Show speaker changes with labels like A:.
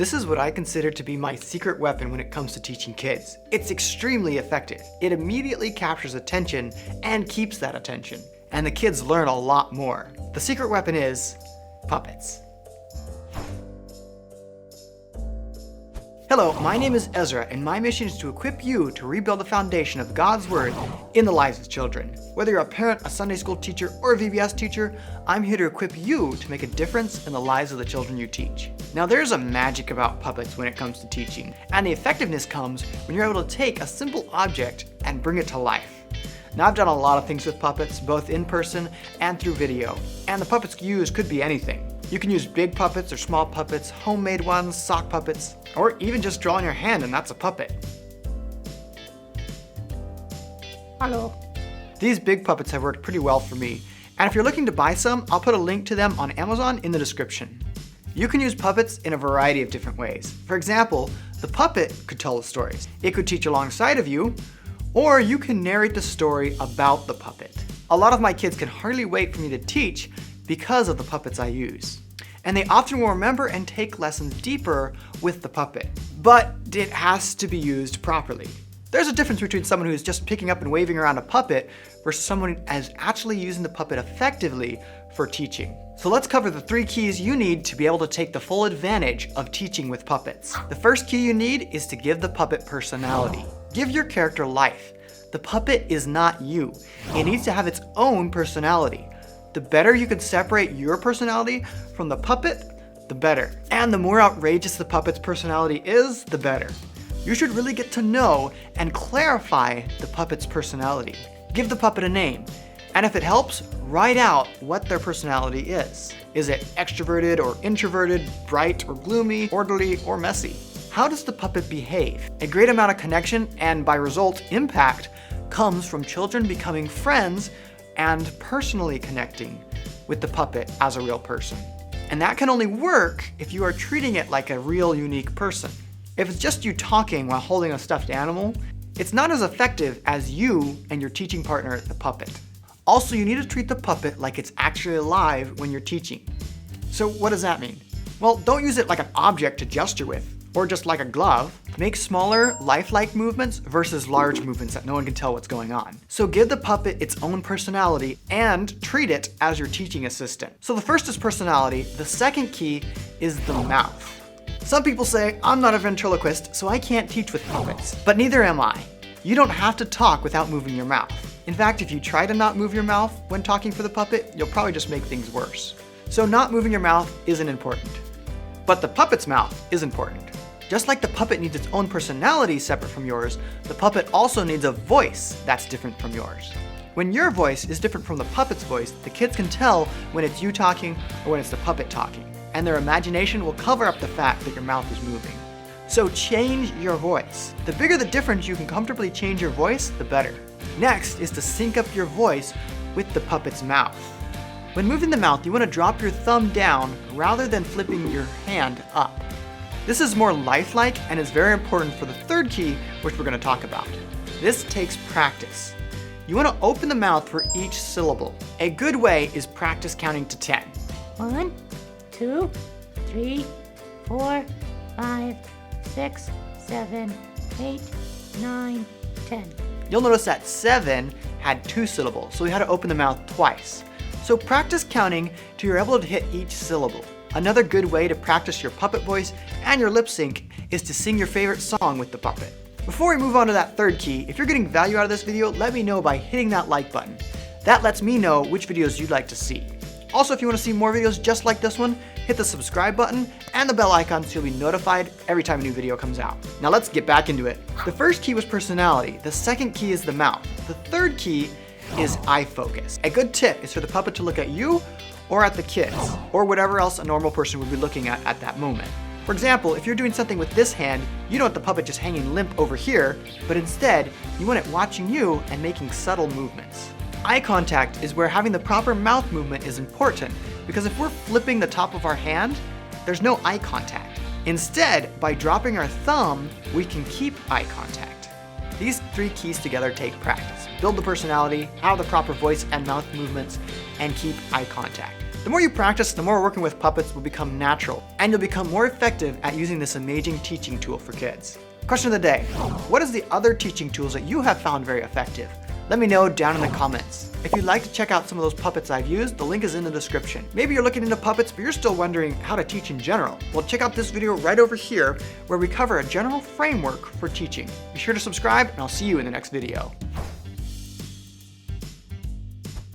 A: This is what I consider to be my secret weapon when it comes to teaching kids. It's extremely effective. It immediately captures attention and keeps that attention. And the kids learn a lot more. The secret weapon is puppets. Hello, my name is Ezra, and my mission is to equip you to rebuild the foundation of God's Word in the lives of children. Whether you're a parent, a Sunday school teacher, or a VBS teacher, I'm here to equip you to make a difference in the lives of the children you teach. Now, there's a magic about puppets when it comes to teaching, and the effectiveness comes when you're able to take a simple object and bring it to life. Now, I've done a lot of things with puppets, both in person and through video, and the puppets you use could be anything. You can use big puppets or small puppets, homemade ones, sock puppets, or even just draw on your hand and that's a puppet.
B: Hello.
A: These big puppets have worked pretty well for me, and if you're looking to buy some, I'll put a link to them on Amazon in the description. You can use puppets in a variety of different ways. For example, the puppet could tell the stories. It could teach alongside of you, or you can narrate the story about the puppet. A lot of my kids can hardly wait for me to teach because of the puppets I use. And they often will remember and take lessons deeper with the puppet. But it has to be used properly. There's a difference between someone who's just picking up and waving around a puppet versus someone who is actually using the puppet effectively for teaching. So let's cover the 3 keys you need to be able to take the full advantage of teaching with puppets. The first key you need is to give the puppet personality. Give your character life. The puppet is not you. It needs to have its own personality. The better you can separate your personality from the puppet, the better. And the more outrageous the puppet's personality is, the better. You should really get to know and clarify the puppet's personality. Give the puppet a name, and if it helps, write out what their personality is. Is it extroverted or introverted, bright or gloomy, orderly or messy? How does the puppet behave? A great amount of connection, and by result, impact, comes from children becoming friends and personally connecting with the puppet as a real person. And that can only work if you are treating it like a real, unique person. If it's just you talking while holding a stuffed animal, it's not as effective as you and your teaching partner, the puppet. Also, you need to treat the puppet like it's actually alive when you're teaching. So what does that mean? Well, don't use it like an object to gesture with, or just like a glove. Make smaller, lifelike movements versus large movements that no one can tell what's going on. So give the puppet its own personality and treat it as your teaching assistant. So the first is personality. The second key is the mouth. Some people say, I'm not a ventriloquist, so I can't teach with puppets. But neither am I. You don't have to talk without moving your mouth. In fact, if you try to not move your mouth when talking for the puppet, you'll probably just make things worse. So not moving your mouth isn't important. But the puppet's mouth is important. Just like the puppet needs its own personality separate from yours, the puppet also needs a voice that's different from yours. When your voice is different from the puppet's voice, the kids can tell when it's you talking or when it's the puppet talking, and their imagination will cover up the fact that your mouth is moving. So change your voice. The bigger the difference you can comfortably change your voice, the better. Next is to sync up your voice with the puppet's mouth. When moving the mouth, you want to drop your thumb down rather than flipping your hand up. This is more lifelike and is very important for the third key, which we're going to talk about. This takes practice. You want to open the mouth for each syllable. A good way is practice counting to 10.
B: 1, 2, 3, 4, 5, 6, 7, 8, 9, 10.
A: You'll notice that 7 had 2 syllables, so we had to open the mouth twice. So practice counting till you're able to hit each syllable. Another good way to practice your puppet voice and your lip sync is to sing your favorite song with the puppet. Before we move on to that third key, if you're getting value out of this video, let me know by hitting that like button. That lets me know which videos you'd like to see. Also, if you want to see more videos just like this one, hit the subscribe button and the bell icon so you'll be notified every time a new video comes out. Now let's get back into it. The first key was personality. The second key is the mouth. The third key is eye focus. A good tip is for the puppet to look at you or at the kids, or whatever else a normal person would be looking at that moment. For example, if you're doing something with this hand, you don't want the puppet just hanging limp over here, but instead, you want it watching you and making subtle movements. Eye contact is where having the proper mouth movement is important, because if we're flipping the top of our hand, there's no eye contact. Instead, by dropping our thumb, we can keep eye contact. These 3 keys together take practice. Build the personality, have the proper voice and mouth movements, and keep eye contact. The more you practice, the more working with puppets will become natural, and you'll become more effective at using this amazing teaching tool for kids. Question of the day: what is the other teaching tools that you have found very effective? Let me know down in the comments. If you'd like to check out some of those puppets I've used, the link is in the description. Maybe you're looking into puppets, but you're still wondering how to teach in general. Well, check out this video right over here where we cover a general framework for teaching. Be sure to subscribe, and I'll see you in the next video.